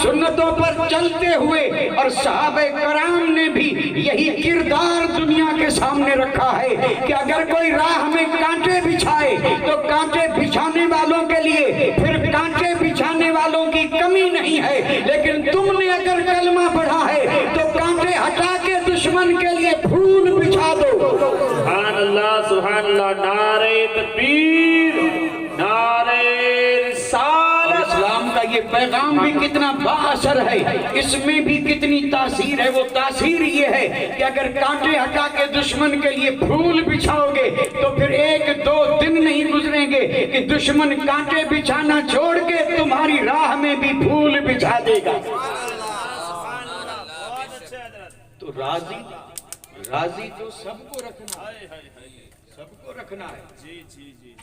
سنتوں پر چلتے ہوئے، اور صحابہ کرام نے بھی یہی کردار دنیا کے سامنے رکھا ہے کہ اگر کوئی راہ میں کانٹے بچھائے تو کانٹے بچھانے والوں کے لیے پھر کانٹے بچھانے والوں کی کمی نہیں ہے، لیکن تم نے اگر کلمہ پڑھا ہے تو کانٹے ہٹا کے دشمن کے لیے پھول بچھا دو۔ سبحان اللہ، نعرہ تکبیر، نعرہ رسالت۔ اسلام کا یہ پیغام بھی کتنا بااثر ہے، اس میں بھی کتنی تاثیر ہے۔ وہ تاثیر یہ ہے کہ اگر کانٹے ہٹا کے دشمن کے لیے پھول بچھاؤ گے تو پھر 1-2 دن نہیں گزریں گے کہ دشمن کانٹے بچھانا چھوڑ کے تمہاری راہ میں بھی پھول بچھا دے گا۔ تو راضی تو سب کو رکھنا ہے، سب کو رکھنا ہے،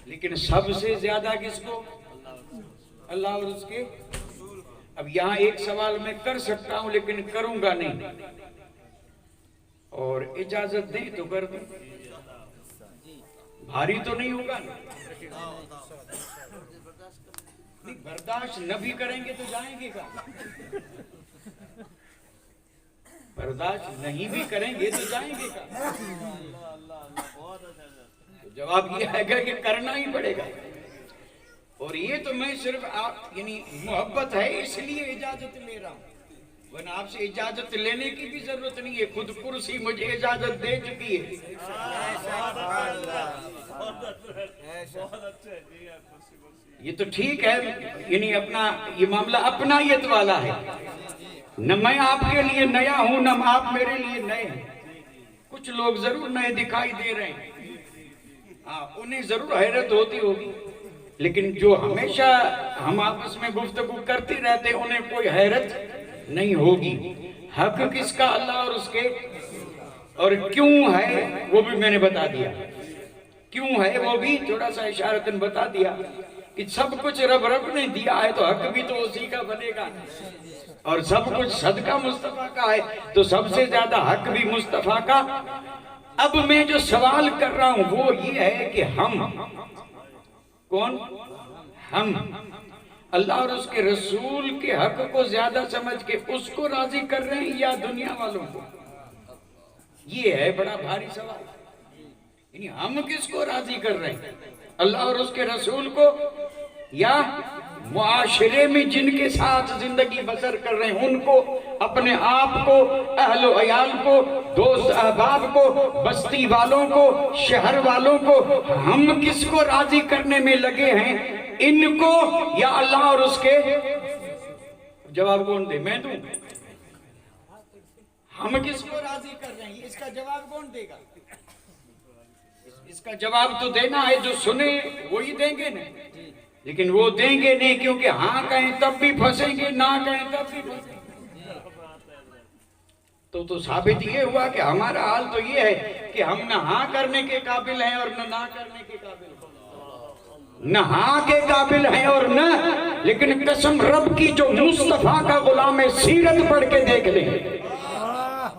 لیکن سب سے زیادہ کس کو؟ اللہ اور اس کے۔ اب یہاں ایک سوال میں کر سکتا ہوں لیکن کروں گا نہیں، اور اجازت دیں تو کر دوں، بھاری تو نہیں ہوگا نا؟ برداشت نہ بھی کریں گے تو جائیں گے کہاں؟ برداشت نہیں بھی کریں گے تو جائیں گے کہاں؟ جواب یہ ہے کہ کرنا ہی پڑے گا۔ اور یہ تو میں صرف یعنی محبت ہے اس لیے اجازت لے رہا ہوں، ورنہ آپ سے اجازت لینے کی بھی ضرورت نہیں ہے، خود کرسی مجھے اجازت دے چکی ہے۔ یہ تو ٹھیک ہے، یعنی اپنا یہ معاملہ اپنائیت والا ہے، نہ میں آپ کے لیے نیا ہوں نہ آپ میرے لیے نئے ہیں۔ کچھ لوگ ضرور نئے دکھائی دے رہے ہیں، انہیں ضرور حیرت ہوتی ہوگی، لیکن جو ہمیشہ ہم آپس میں گفتگو کرتے رہتے انہیں کوئی حیرت نہیں ہوگی۔ حق کس کا؟ اللہ اور اس کے۔ اور کیوں ہے وہ بھی میں نے بتا دیا، کیوں ہے وہ بھی تھوڑا سا اشارتاً بتا دیا کہ سب کچھ رب نے دیا ہے تو حق بھی تو اسی کا بنے گا، اور سب کچھ صدقہ مصطفیٰ کا ہے تو سب سے زیادہ حق بھی مصطفیٰ کا۔ اب میں جو سوال کر رہا ہوں وہ یہ ہے کہ ہم کون؟ ہم اللہ اور اس کے رسول کے حق کو زیادہ سمجھ کے اس کو راضی کر رہے ہیں یا دنیا والوں کو؟ یہ ہے بڑا بھاری سوال، یعنی ہم کس کو راضی کر رہے ہیں، اللہ اور اس کے رسول کو یا معاشرے میں جن کے ساتھ زندگی بسر کر رہے ہیں ان کو، اپنے آپ کو، اہل و عیال کو، دوست احباب کو، بستی والوں کو، شہر والوں کو؟ ہم کس کو راضی کرنے میں لگے ہیں، ان کو یا اللہ اور اس کے؟ جواب کون دے؟ میں دوں؟ ہم کس کو راضی کر رہے ہیں، اس کا جواب کون دے گا؟ اس کا جواب تو دینا ہے، جو سنے وہی دیں گے نا، لیکن وہ دیں گے نہیں، کیونکہ ہاں کہیں تب بھی پھنسیں گے، نہ کہیں تب بھی پھنسیں گے۔ تو ثابت یہ ہوا کہ ہمارا حال تو یہ ہے کہ ہم نہ ہاں کرنے کے قابل ہیں اور نہ کرنے کے قابل ہیں، نہ ہاں کے قابل ہیں اور نہ، لیکن قسم رب کی جو مصطفیٰ کا غلام ہے، سیرت پڑھ کے دیکھ لیں،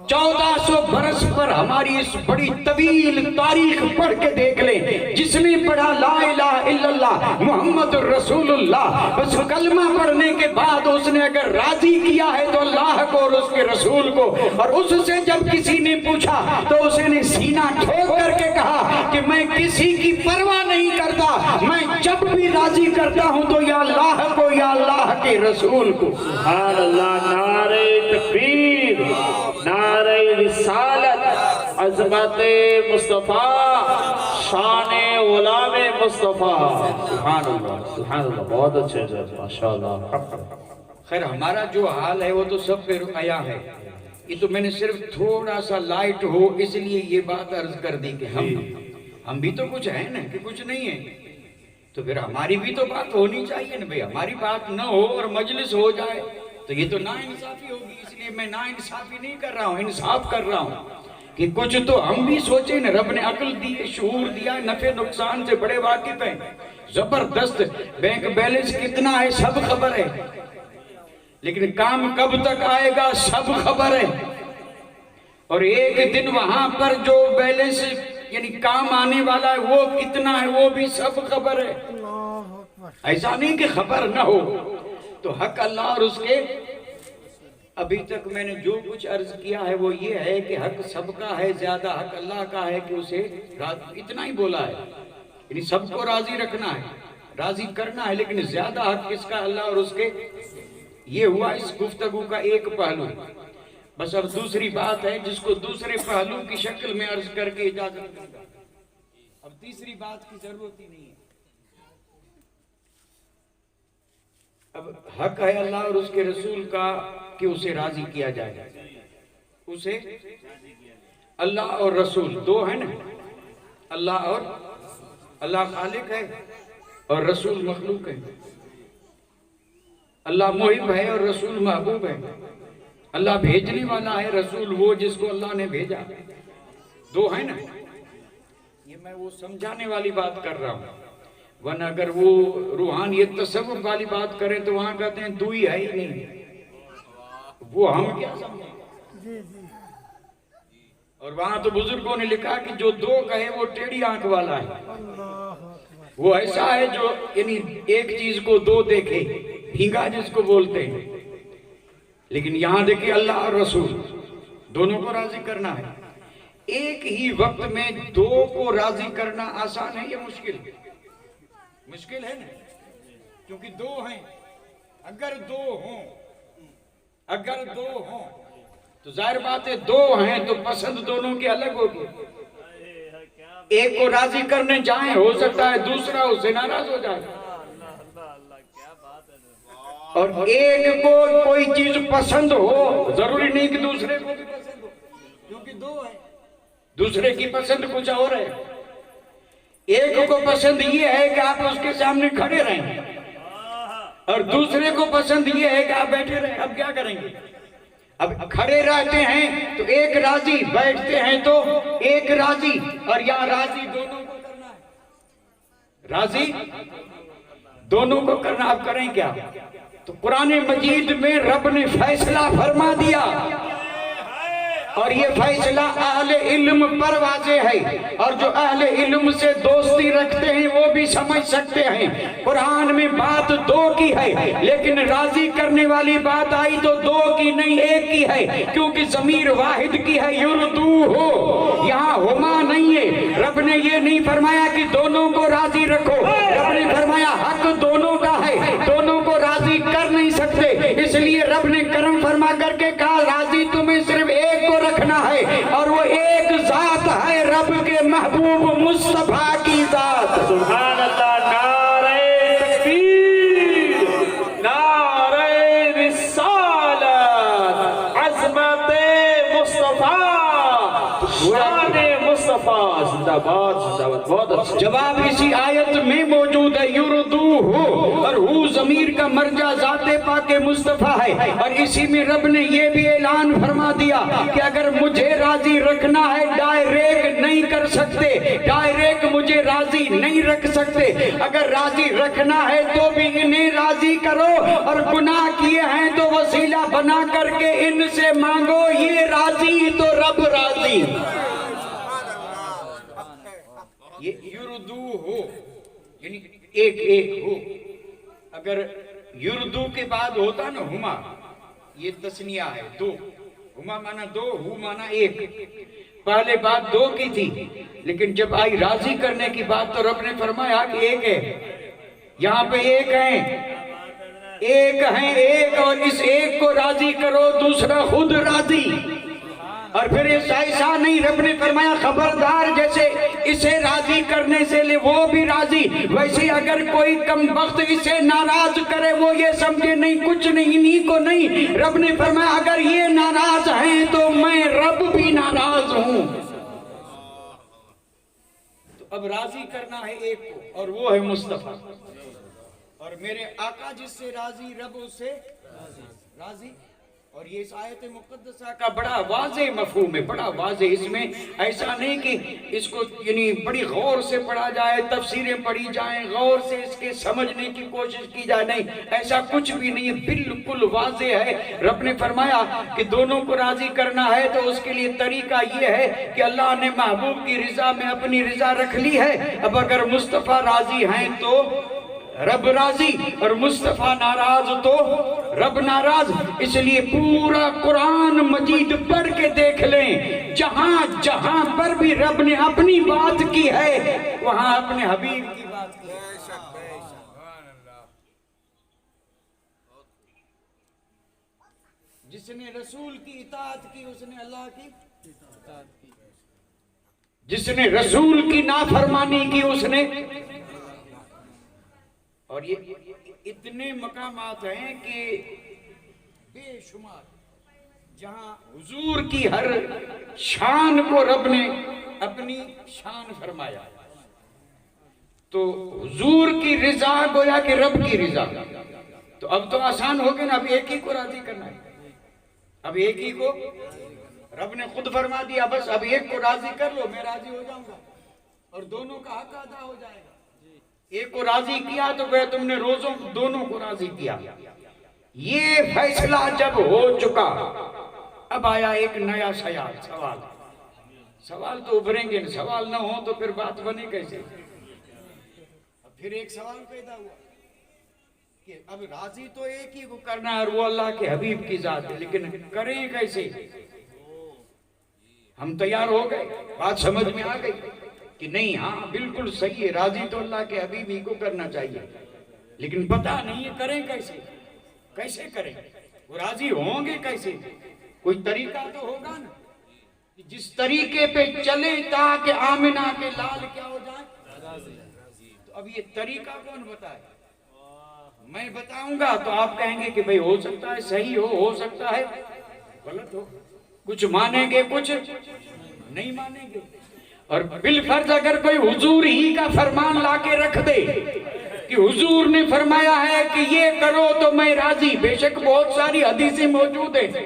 1400 برس پر ہماری اس بڑی طویل تاریخ پڑھ کے دیکھ لیں، جس نے پڑھا لا الہ الا اللہ محمد رسول اللہ، بس کلمہ پڑھنے کے بعد اس نے اگر راضی کیا ہے تو اللہ کو اور اس کے رسول کو، اور اس سے جب کسی نے پوچھا تو اس نے سینہ ٹھوک کر کے کہا کہ میں کسی کی پرواہ نہیں کرتا، میں جب بھی راضی کرتا ہوں تو یا اللہ کو یا اللہ کے رسول کو۔ سبحان اللہ، نعرہ تکبیر، نعرہ رسالت، عظمت مصطفیٰ، شان غلام مصطفیٰ۔ سبحان اللہ، سبحان اللہ، بہت اچھے سے، ماشاءاللہ۔ خیر ہمارا جو حال ہے وہ تو سب پہ آیا ہے، یہ تو میں نے صرف تھوڑا سا لائٹ ہو اس لیے یہ بات عرض کر دی کہ ہم بھی تو کچھ ہیں نا، کہ کچھ نہیں ہے، تو پھر ہماری بھی تو بات ہونی چاہیے نا بھئی۔ ہماری بات نہ ہو اور مجلس ہو جائے تو یہ تو نا انصافی ہوگی، اس لیے میں نا انصافی نہیں کر رہا ہوں، انصاف کر رہا ہوں کہ کچھ تو ہم بھی سوچیں نا، رب نے عقل دی، شعور دیا، نفع نقصان سے بڑے واقف ہیں، زبردست بینک بیلنس کتنا ہے سب خبر ہے، لیکن کام کب تک آئے گا سب خبر ہے، اور ایک دن وہاں پر جو بیلنس یعنی کام آنے والا ہے وہ کتنا ہے وہ بھی سب خبر ہے۔ ایسا نہیں کہ خبر نہ ہو، تو حق اللہ اور اس کے ابھی تک میں نے جو کچھ عرض کیا ہے وہ یہ ہے کہ حق سب کا ہے، زیادہ حق اللہ کا ہے کہ اسے اتنا ہی بولا ہے، یعنی سب کو راضی رکھنا ہے، راضی کرنا ہے، لیکن زیادہ حق کس کا؟ اللہ اور اس کے۔ یہ ہوا اس گفتگو کا ایک پہلو۔ بس اب دوسری بات ہے جس کو دوسرے پہلو کی شکل میں عرض کر کے اجازت دوں گا، اب تیسری بات کی ضرورت ہی نہیں ہے۔ اب حق ہے اللہ اور اس کے رسول کا کہ اسے راضی کیا جائے، اسے اللہ اور رسول دو ہیں نا، اللہ اور اللہ خالق ہے اور رسول مخلوق ہے، اللہ محب ہے اور رسول محبوب ہے، اللہ بھیجنے والا ہے، رسول وہ جس کو اللہ نے بھیجا، دو ہیں نا۔ یہ میں وہ سمجھانے والی بات کر رہا ہوں، ورنہ اگر وہ روحانیت تصوف والی بات کریں تو وہاں کہتے ہیں دو ہی ہے ہی نہیں، وہ ہم کیا سمجھیں؟ اور وہاں تو بزرگوں نے لکھا کہ جو دو کہے وہ ٹیڑھی آنکھ والا ہے، وہ ایسا ہے جو یعنی ایک چیز کو دو دیکھے، بھینگا جس کو بولتے ہیں۔ لیکن یہاں دیکھیں اللہ اور رسول دونوں کو راضی کرنا ہے، ایک ہی وقت میں دو کو راضی کرنا آسان ہے یا مشکل؟ مشکل ہے نا، کیونکہ دو ہیں، اگر دو ہوں تو ظاہر بات ہے دو ہیں تو پسند دونوں کی الگ ہوگی، ایک کو راضی کرنے جائیں ہو سکتا ہے دوسرا اس سے ناراض ہو جائے، اور ایک کو کوئی چیز پسند ہو ضروری نہیں کہ دوسرے کو بھی پسند ہو، کیونکہ دو ہیں، دوسرے کی پسند کچھ اور ہے۔ ایک کو پسند یہ ہے کہ آپ اس کے سامنے کھڑے رہیں اور دوسرے کو پسند یہ ہے کہ آپ بیٹھے رہیں۔ اب کیا کریں گے؟ اب کھڑے رہتے ہیں تو ایک راضی، بیٹھتے ہیں تو ایک راضی، اور یا راضی دونوں کو کرنا ہے، راضی دونوں کو کرنا۔ اب کریں کیا؟ تو قرآن مجید میں رب نے فیصلہ فرما دیا، اور یہ فیصلہ اہل علم پر واضح ہے، اور جو اہل علم سے دوستی رکھتے ہیں وہ بھی سمجھ سکتے ہیں۔ قرآن میں بات دو کی ہے، لیکن راضی کرنے والی بات آئی تو دو کی نہیں ایک کی ہے، کیونکہ ضمیر واحد کی ہے، یردو ہو، یہاں ہما نہیں ہے۔ رب نے یہ نہیں فرمایا کہ دونوں کو راضی رکھو، رب نے فرمایا حق دونوں کا ہے، دونوں کو راضی کر نہیں سکتے، اس لیے رب نے کرم فرما کر کے کہا راضی تمہیں صرف ایک کو رکھنا ہے، اور وہ ایک ذات ہے، رب کے محبوب مصطفیٰ کی ذات۔ سبحان اللہ، نعرہ تکبیر، نعرہ رسالت، عظمت مصطفیٰ، شان مصطفیٰ، زندہ باد، زندہ باد، بہت اچھا۔ جواب اسی آیت میں موجود ہے، یردو ہو، اور ہو ضمیر کا مرجع ذات پاک مصطفیٰ ہے، اور اسی میں رب نے یہ بھی اعلان فرما دیا کہ اگر مجھے راضی رکھنا ہے ڈائریکٹ نہیں کر سکتے، ڈائریکٹ مجھے راضی نہیں رکھ سکتے، اگر راضی رکھنا ہے تو بھی انہیں راضی کرو، اور گناہ کیے ہیں تو وسیلہ بنا کر کے ان سے مانگو، یہ راضی تو رب راضی۔ یہ یردو ہو یعنی ایک ایک ہو، اگر یردو کے بعد ہوتا نا ہما، یہ تسنیہ ہے، دو، ہما مانا دو، ہو مانا ایک، پہلے بات دو کی تھی، لیکن جب آئی راضی کرنے کی بات تو رب نے فرمایا کہ ایک ہے، یہاں پہ ایک ہیں، ایک، اور اس ایک کو راضی کرو، دوسرا خود راضی۔ اور پھر ایسا نہیں، رب نے فرمایا خبردار، جیسے اسے راضی کرنے سے لے وہ بھی راضی، ویسے اگر کوئی کم بخت اسے ناراض کرے وہ یہ سمجھے نہیں کچھ نہیں، انہی کو نہیں، رب نے فرمایا اگر یہ ناراض ہیں تو میں رب بھی ناراض ہوں۔ تو اب راضی کرنا ہے ایک کو، اور وہ ہے مصطفیٰ، اور میرے آقا جس سے راضی رب اس سے راضی۔ اور یہ اس آیت مقدسہ کا بڑا واضح مفہوم ہے، بڑا واضح، اس میں ایسا نہیں کہ اس کو یعنی بڑی غور سے پڑھا جائے، تفسیریں پڑھی جائیں، غور سے اس کے سمجھنے کی کوشش کی جائے، نہیں، ایسا کچھ بھی نہیں ہے، بالکل واضح ہے۔ رب نے فرمایا کہ دونوں کو راضی کرنا ہے تو اس کے لیے طریقہ یہ ہے کہ اللہ نے محبوب کی رضا میں اپنی رضا رکھ لی ہے، اب اگر مصطفیٰ راضی ہیں تو رب راضی اور مصطفیٰ ناراض تو رب ناراض. اس لیے پورا قرآن مجید پڑھ کے دیکھ لیں, جہاں جہاں پر بھی رب نے اپنی بات کی ہے وہاں اپنے حبیب کی بات کی ہے. جس نے رسول کی اطاعت کی اس نے اللہ کی اطاعت کی, جس نے رسول کی نافرمانی کی اس نے. اور یہ اتنے مقامات ہیں کہ بے شمار جہاں حضور کی ہر شان کو رب نے اپنی شان فرمایا. تو حضور کی رضا گویا کہ رب کی رضا. تو اب تو آسان ہو گیا نا, اب ایک ہی کو راضی کرنا ہے. اب ایک ہی کو رب نے خود فرما دیا, بس اب ایک کو راضی کر لو میں راضی ہو جاؤں گا اور دونوں کا حق ادا ہو جائے گا. ایک کو راضی کیا تو گویا تم نے روزوں دونوں کو راضی کیا. یہ فیصلہ جب ہو چکا اب آیا ایک نیا سوال. سوال تو ابھریں گے, سوال نہ ہو تو پھر بات بنے کیسے. اب پھر ایک سوال پیدا ہوا کہ اب راضی تو ایک ہی کو کرنا ہے اور وہ اللہ کے حبیب کی ذات ہے, لیکن کریں کیسے. ہم تیار ہو گئے, بات سمجھ میں آ گئی کہ نہیں ہاں بالکل صحیح ہے, راضی تو اللہ کے حبیب ہی کو کرنا چاہیے, لیکن پتہ نہیں ہے کریں کیسے. کیسے کریں, وہ راضی ہوں گے کیسے. کوئی طریقہ تو ہوگا نا کہ جس طریقے پہ چلے تاکہ آمنہ کے لال کیا ہو جائے. تو اب یہ طریقہ کون بتائے. میں بتاؤں گا تو آپ کہیں گے کہ بھئی ہو سکتا ہے صحیح ہو سکتا ہے غلط ہو, کچھ مانیں گے کچھ نہیں مانیں گے. اور بالفرض اگر کوئی حضور ہی کا فرمان لا کے رکھ دے کہ حضور نے فرمایا ہے کہ یہ کرو تو میں راضی, بے شک بہت ساری حدیثیں موجود ہیں,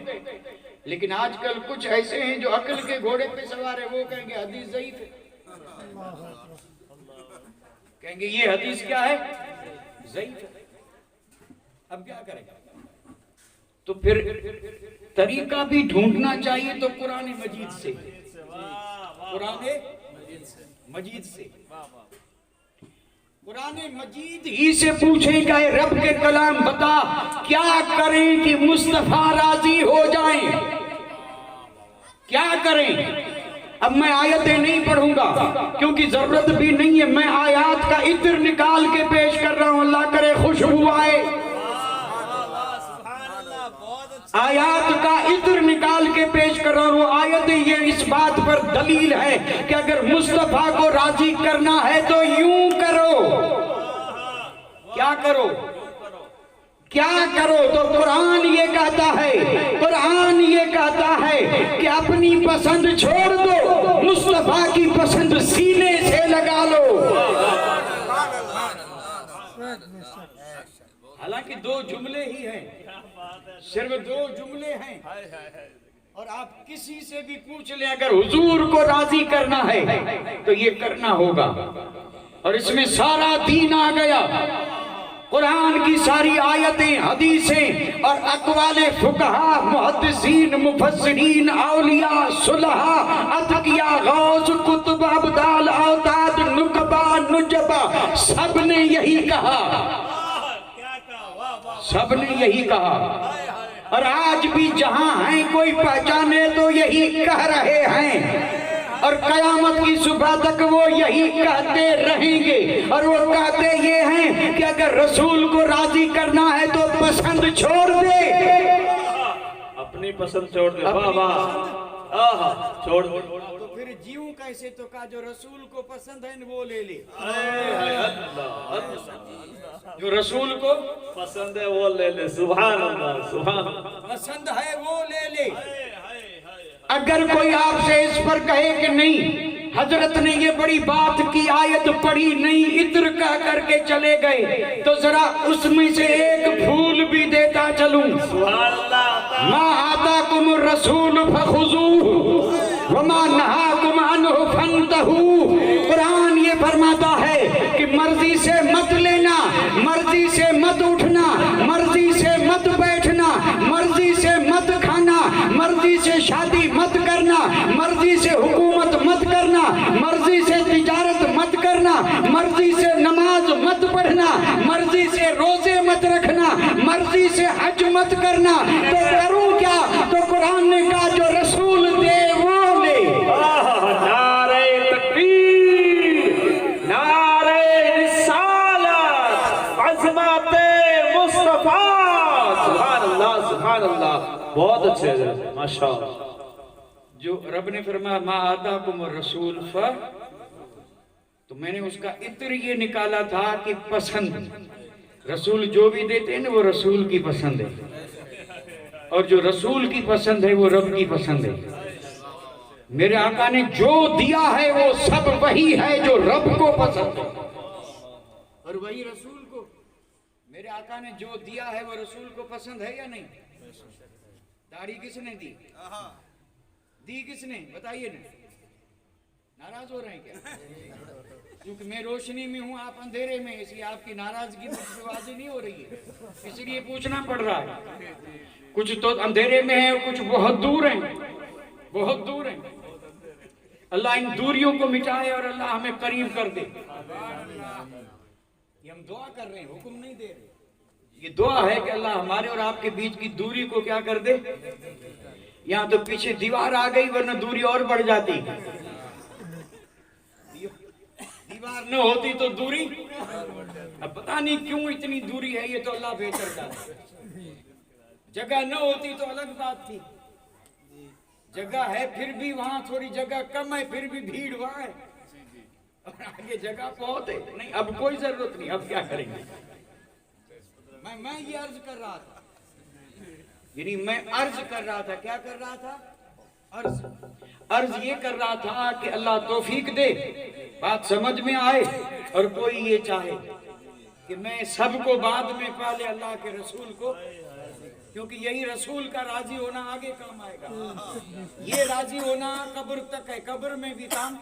لیکن آج کل کچھ ایسے ہیں جو عقل کے گھوڑے پہ سوار ہے, وہ کہیں گے حدیث ضعیف ہے, کہیں گے یہ حدیث کیا ہے ضعیف ہے. اب کیا کریں گے. تو پھر طریقہ بھی ڈھونڈنا چاہیے تو قرآن مجید سے, قرآن مجید سے, قرآن مجید ہی سے پوچھیں گا رب کے کلام بتا کیا کریں کہ مصطفیٰ راضی ہو جائیں, کیا کریں. اب میں آیتیں نہیں پڑھوں گا کیونکہ ضرورت بھی نہیں ہے, میں آیات کا عطر نکال کے پیش کر رہا ہوں, اللہ کرے خوشبو آئے. آیات کا عطر نکال کے پیش کر رہا ہوں. آیتیں یہ اس بات پر دلیل ہے کہ اگر مصطفیٰ کو راضی کرنا ہے تو یوں کرو. کیا کرو, کیا کرو. تو قرآن یہ کہتا ہے, قرآن یہ کہتا ہے کہ اپنی پسند چھوڑ دو, مصطفیٰ کی پسند سینے سے لگا لو. حالانکہ دو جملے ہی ہیں, صرف دو جملے ہیں, اور آپ کسی سے بھی پوچھ لیں اگر حضور کو راضی کرنا ہے تو یہ کرنا ہوگا. اور اس میں سارا دین آ گیا, قرآن کی ساری آیتیں, حدیثیں اور اقوال فقہا, محدثین, مفسرین, اولیاء, صلحاء, اتقیاء, غوث, کتب, ابدال, اوتاد, نقبہ, نجبہ, سب نے یہی کہا, سب نے یہی کہا. اور آج بھی جہاں ہیں کوئی پہچانے تو یہی کہہ رہے ہیں, اور قیامت کی صبح تک وہ یہی کہتے رہیں گے. اور وہ کہتے یہ ہیں کہ اگر رسول کو راضی کرنا ہے تو پسند چھوڑ دے, اپنی پسند چھوڑ دے, واہ واہ چھوڑ دے. تو پھر جیوں کیسے, تو کہا جو رسول کو پسند ہے وہ لے لے, جو رسول کو پسند ہے وہ لے لے. سبحان اللہ, سبحان اللہ. پسند ہے وہ لے لے. اگر کوئی آپ سے اس پر کہے کہ نہیں حضرت نے یہ بڑی بات کی, آیت پڑھی نہیں, عطر کہہ کر کے چلے گئے, تو ذرا اس میں سے ایک پھول بھی دیتا چلوں. ما آتاکم الرسول فخذوہ وما نہاکم عنہ فانتہوا. قرآن یہ فرماتا ہے کہ مرضی سے مت لینا, مرضی سے مت اٹھنا, مرضی سے مت بیٹھنا, مرضی سے مت کھانا, مرضی سے شادی مت کرنا, مرضی سے حکومت مت کرنا, مرضی سے تجارت مت کرنا, مرضی سے نماز مت پڑھنا, مرضی مرضی سے حج مت کرنا تو کروں کیا؟ تو قرآن نے کہا جو رسول دے وہ لے۔ نعرہ تکبیر، نعرہ رسالت، عظمت مصطفیٰ، سبحان اللہ سبحان اللہ، بہت اچھے ہیں ماشاءاللہ۔ جو رب نے فرمایا ما آتاکم الرسول تو میں نے اس کا عطر یہ نکالا تھا کہ پسند، رسول جو بھی دیتے ہیں نا وہ رسول کی پسند ہے، اور جو رسول کی پسند ہے وہ رب کی پسند ہے۔ میرے آقا نے جو دیا ہے وہ سب وہی ہے جو رب کو پسند ہے، اور وہی رسول کو۔ میرے آقا نے جو دیا ہے وہ رسول کو پسند ہے یا نہیں؟ داڑھی کس نے دی؟ دی کس نے؟ بتائیے نا، ناراض ہو رہے ہیں کیا؟ کیونکہ میں روشنی میں ہوں، آپ اندھیرے میں، اس لیے آپ کی ناراضگی مجھ سے واضح نہیں ہو رہی ہے، اس لیے پوچھنا پڑ رہا ہے۔ کچھ تو اندھیرے میں ہیں، کچھ بہت دور ہیں، بہت دور ہیں۔ اللہ ان دوریوں کو مٹائے اور اللہ ہمیں قریب کر دے۔ یہ ہم دعا کر رہے ہیں، حکم نہیں دے رہے۔ یہ دعا ہے کہ اللہ ہمارے اور آپ کے بیچ کی دوری کو کیا کر دے۔ یہاں تو پیچھے دیوار آ گئی ورنہ دوری اور بڑھ جاتی، دیوار نہ ہوتی تو دوری، اب پتہ نہیں کیوں اتنی دوری ہے، یہ تو اللہ بہتر جانے۔ جگہ نہ ہوتی تو الگ بات تھی، جگہ ہے پھر بھی وہاں تھوڑی جگہ کم ہے، پھر بھی بھیڑ وہاں ہے، اور آگے جگہ بہت ہے۔ نہیں اب کوئی ضرورت نہیں، اب کیا کریں گے؟ میں یہ عرض کر رہا تھا، یعنی میں عرض کر رہا تھا، کیا کر رہا تھا؟ عرض یہ کر رہا تھا کہ اللہ توفیق دے، بات سمجھ میں آئے، اور کوئی یہ چاہے کہ میں سب کو بعد میں پالے اللہ کے رسول کو، کیونکہ یہی رسول کا راضی ہونا آگے کام آئے گا۔ یہ راضی ہونا قبر تک ہے، قبر میں بھی کام،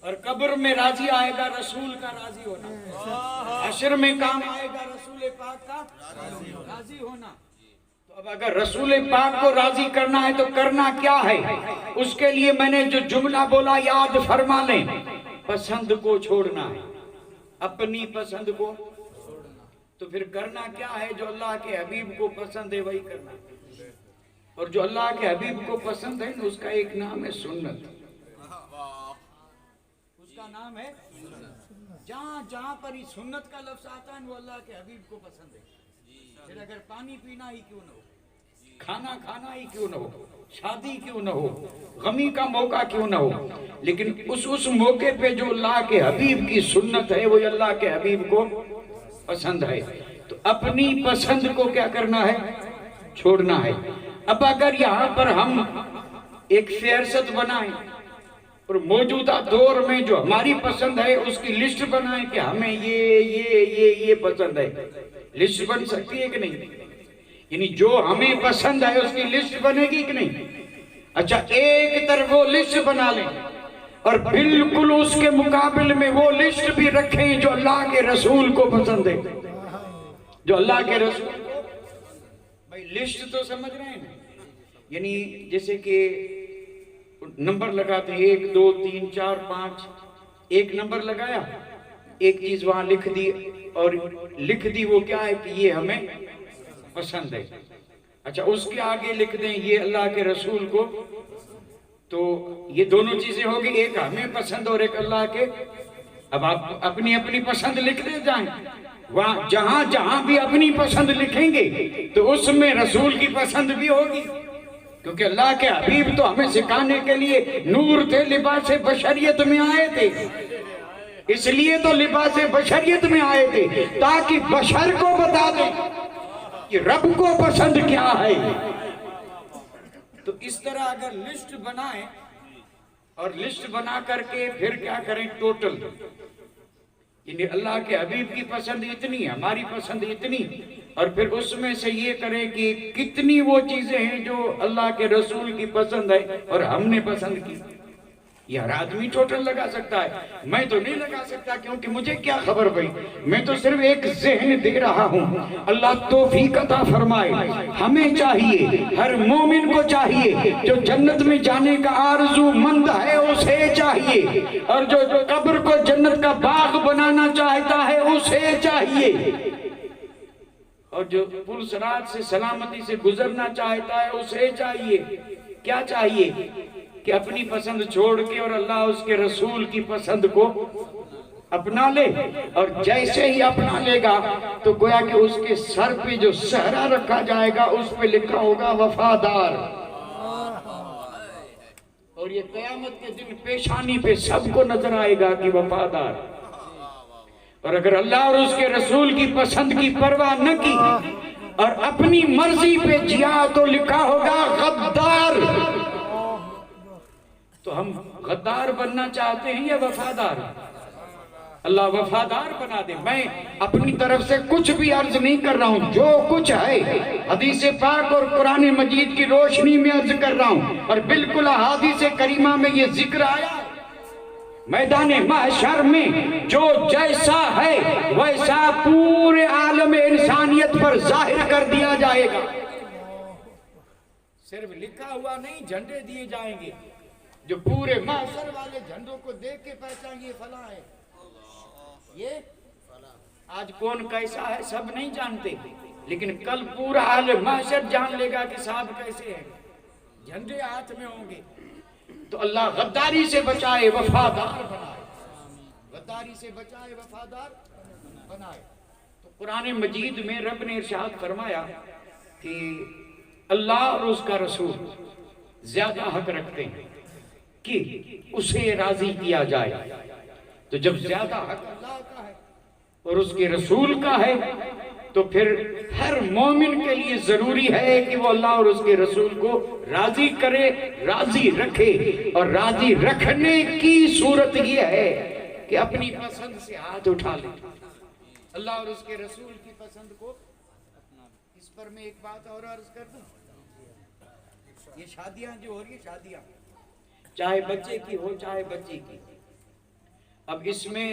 اور قبر میں راضی آئے گا رسول کا راضی ہونا، حشر میں کام آئے گا رسول پاک کا راضی ہونا۔ اب اگر رسول پاک کو راضی کرنا ہے تو کرنا کیا ہے؟ اس کے لیے میں نے جو جملہ بولا یاد فرما لیں، پسند کو چھوڑنا ہے، اپنی پسند کو چھوڑنا۔ تو پھر کرنا کیا ہے؟ جو اللہ کے حبیب کو پسند ہے وہی کرنا، اور جو اللہ کے حبیب کو پسند ہے اس کا ایک نام ہے سنت، اس کا نام ہے جہاں جہاں پر ہی سنت کا لفظ آتا ہے وہ اللہ کے حبیب کو پسند ہے۔ پھر اگر پانی پینا ہی کیوں نہ ہو، کھانا کھانا ہی کیوں نہ ہو، شادی کیوں نہ ہو، غمی کا موقع کیوں نہ ہو، لیکن اس موقع پہ جو اللہ کے حبیب کی سنت ہے وہ اللہ کے حبیب کو پسند ہے۔ تو اپنی پسند کو کیا کرنا ہے؟ چھوڑنا ہے۔ اب اگر یہاں پر ہم ایک فہرست بنائیں اور موجودہ دور میں جو ہماری پسند ہے اس کی لسٹ بنائیں کہ ہمیں یہ پسند ہے، لسٹ بن سکتی ہے کہ نہیں؟ یعنی جو ہمیں پسند ہے اس کی لسٹ بنے گی کہ نہیں؟ اچھا ایک طرف وہ لسٹ بنا لیں اور بالکل اس کے مقابل میں وہ لسٹ بھی رکھیں جو اللہ کے رسول کو پسند ہے، جو اللہ کے رسول کو۔ بھائی لسٹ تو سمجھ رہے ہیں، یعنی جیسے کہ نمبر لگاتے ہیں 1 2 3 4 5، ایک نمبر لگایا، ایک چیز وہاں لکھ دی، اور لکھ دی وہ کیا ہے کہ یہ ہمیں پسند ہے۔ اچھا اس کے آگے لکھ دیں یہ اللہ کے رسول کو، تو یہ دونوں چیزیں ہوگی، ایک ہمیں پسند اور ایک اللہ کے۔ اب آپ اپنی اپنی پسند لکھ دے جائیں، وہاں جہاں جہاں بھی اپنی پسند لکھیں گے تو اس میں رسول کی پسند بھی ہوگی، کیونکہ اللہ کے حبیب تو ہمیں سکھانے کے لیے نور تھے، لباس بشریت میں آئے تھے، اس لیے تو لباس بشریت میں آئے تھے تاکہ بشر کو بتا دیں کہ رب کو پسند کیا ہے۔ تو اس طرح اگر لسٹ بنائیں اور لسٹ بنا کر کے پھر کیا کریں ٹوٹل، یعنی اللہ کے حبیب کی پسند اتنی، ہماری پسند اتنی، اور پھر اس میں سے یہ کریں کہ کتنی وہ چیزیں ہیں جو اللہ کے رسول کی پسند ہے اور ہم نے پسند کی۔ یہ ہر آدمی ٹوٹل لگا سکتا ہے، میں تو نہیں لگا سکتا، کیونکہ مجھے کیا خبر بھائی، میں تو صرف ایک ذہن دے رہا ہوں۔ اللہ توفیق عطا فرمائے۔ ہمیں چاہیے، ہر مومن کو چاہیے، جو جنت میں جانے کا آرزو مند ہے اسے چاہیے، اور جو قبر کو جنت کا باغ بنانا چاہتا ہے اسے چاہیے اور جو پل صراط سے سلامتی سے گزرنا چاہتا ہے اسے چاہیے کیا چاہیے کہ اپنی پسند چھوڑ کے اور اللہ اس کے رسول کی پسند کو اپنا لے، اور جیسے ہی اپنا لے گا تو گویا کہ اس کے سر پہ جو صحرا رکھا جائے گا اس پہ لکھا ہوگا وفادار، اور یہ قیامت کے دن پیشانی پہ سب کو نظر آئے گا کہ وفادار۔ اور اگر اللہ اور اس کے رسول کی پسند کی پرواہ نہ کی اور اپنی مرضی پہ جیا تو لکھا ہوگا غدار۔ تو ہم غدار بننا چاہتے ہیں یا وفادار؟ اللہ وفادار بنا دے۔ میں اپنی طرف سے کچھ بھی عرض نہیں کر رہا ہوں، جو کچھ ہے حدیث پاک اور قرآن مجید کی روشنی میں عرض کر رہا ہوں، اور بالکل احادیث کریمہ میں یہ ذکر آیا میدان محشر میں جو جیسا ہے ویسا پورے عالم انسانیت پر ظاہر کر دیا جائے گا۔ صرف لکھا ہوا نہیں، جھنڈے دیے جائیں گے جو پورے محشر والے جھنڈوں کو دیکھ کے پہچان یہ فلاں ہے، یہ آج کون کیسا ہے سب نہیں جانتے، لیکن کل پورا عالم محشر جان لے گا کہ صاحب کیسے ہیں، جھنڈے ہاتھ میں ہوں گے۔ تو اللہ غداری سے بچائے وفادار بنائے، غداری سے بچائے وفادار بنائے۔ تو قرآن مجید میں رب نے ارشاد فرمایا کہ اللہ اور اس کا رسول زیادہ حق رکھتے ہیں کہ اسے راضی کیا جائے۔ تو جب زیادہ حق اللہ کا ہے اور اس کے رسول کا ہے تو پھر ہر مومن کے لیے ضروری ہے کہ وہ اللہ اور اس کے رسول کو راضی کرے، راضی رکھے، اور راضی رکھنے کی صورت یہ ہے کہ اپنی پسند سے ہاتھ اٹھا لے، اللہ اور اس کے رسول کی پسند کو۔ اس پر میں ایک بات اور عرض کر دوں، یہ شادیاں جو ہو رہی ہیں، شادیاں چاہے بچے کی ہو چاہے بچی کی، اب اس میں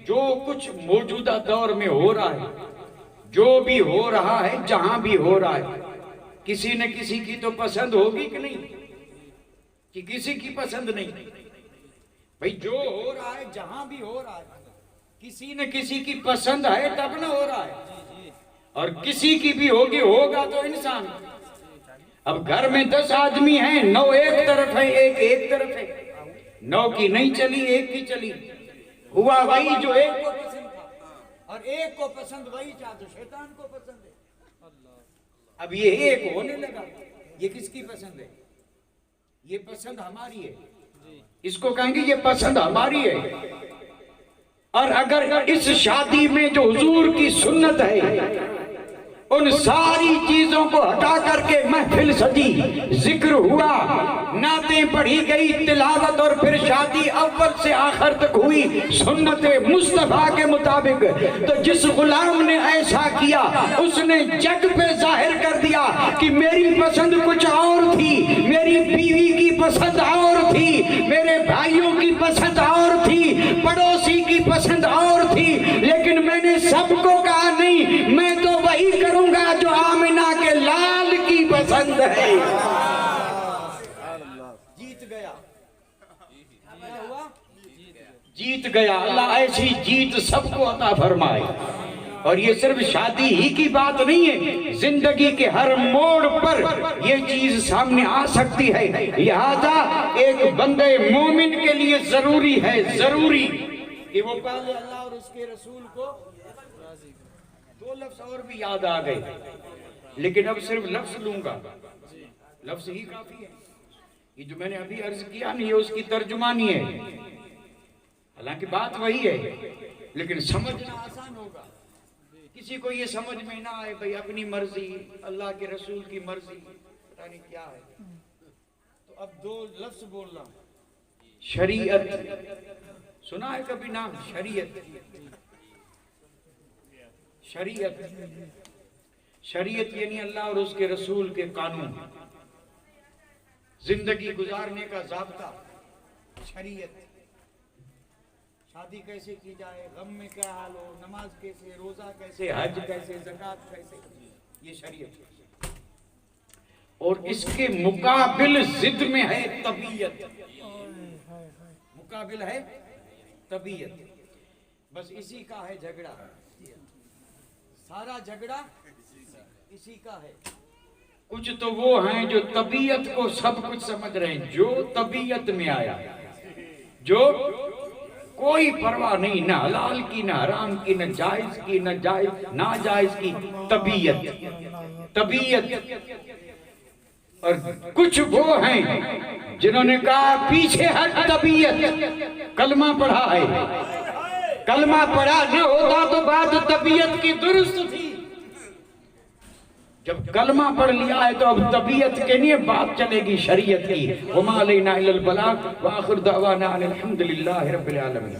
جو کچھ موجودہ دور میں ہو رہا ہے، جو بھی ہو رہا ہے، جہاں بھی ہو رہا ہے، کسی نہ کسی کی تو پسند ہوگی کہ نہیں، کہ کسی کی پسند نہیں؟ بھئی جو ہو رہا ہے جہاں بھی ہو رہا ہے کسی نہ کسی کی پسند ہے تب نہ ہو رہا ہے، اور کسی کی بھی ہوگی، ہوگا تو انسان۔ اب گھر میں 10 آدمی ہیں، 9 ایک طرف ہے، ایک طرف ہے، 9 کی نہیں چلی، ایک کی چلی، ہوا وہی جو ایک کو پسند تھا، اور ایک کو پسند وہی چاہتا شیطان کو پسند ہے۔ اب یہ ایک ہونے لگا، یہ کس کی پسند ہے؟ یہ پسند ہماری ہے، اس کو کہیں گے یہ پسند ہماری ہے۔ اور اگر اس شادی میں جو حضور کی سنت ہے ان ساری چیزوں کو ہٹا کر کے محفل سجی، ذکر ہوا، نعتیں پڑھی گئی، تلاوت، اور پھر شادی اول سے آخر تک ہوئی سنت مصطفیٰ کے مطابق، تو جس غلام نے ایسا کیا اس نے جگ پہ ظاہر کر دیا کہ میری پسند کچھ اور تھی، میری بیوی کی پسند اور تھی، میرے بھائیوں کی پسند اور تھی، پڑوسی کی پسند اور تھی، لیکن میں نے سب کو کہا نہیں، میں تو وہی کروں گا جو آمنہ کے لال کی پسند ہے۔ جیت گیا، جیت گیا۔ اللہ ایسی جیت سب کو عطا فرمائے۔ اور یہ صرف شادی ہی کی بات نہیں ہے، زندگی کے ہر موڑ پر یہ چیز سامنے آ سکتی ہے۔ لہذا ایک بندے مومن کے لیے ضروری ہے، ضروری کہ وہ پہلے اللہ اور اس کے رسول کو۔ 2 لفظ اور بھی یاد آ گئے، لیکن اب صرف لفظ لوں گا، لفظ ہی کافی ہے۔ یہ جو میں نے ابھی عرض کیا نہیں، یہ اس کی ترجمانی ہے، حالانکہ بات وہی ہے، لیکن سمجھنا آسان ہوگا۔ کسی کو یہ سمجھ میں نہ آئے بھئی اپنی مرضی، اللہ کے رسول کی مرضی، پتہ نہیں کیا ہے، تو اب 2 لفظ بول رہا ہوں۔ شریعت، سنا ہے کبھی نام شریعت؟ شریعت، شریعت یعنی اللہ اور اس کے رسول کے قانون، زندگی گزارنے کا ضابطہ، شریعت۔ شادی کیسے کی جائے، غم میں کیا حال ہو، نماز کیسے، روزہ کیسے، حج کیسے، زکوٰۃ کیسے، یہ شریعت۔ اور اس کے مقابل ضد میں ہے طبیعت، مقابل ہے طبیعت۔ بس اسی کا ہے جھگڑا، سارا جھگڑا کسی کا ہے. کچھ تو وہ ہیں جو طبیعت کو سب کچھ سمجھ رہے ہیں، جو طبیعت میں آیا، جو کوئی پرواہ نہیں، نہ حلال کی نہ حرام کی نہ جائز کی نہ جائز ناجائز کی، طبیعت. اور کچھ وہ ہیں جنہوں نے کہا پیچھے ہٹ طبیعت، کلمہ پڑھا ہے، کلمہ پڑھا نہ ہوتا تو بات طبیعت کی درست تھی. جب کلمہ پڑھ لیا ہے تو اب طبیعت کے لیے بات چلے گی شریعت کی. وما علینا الا البلاغ وآخر دعوانا ان الحمدللہ رب العالمین.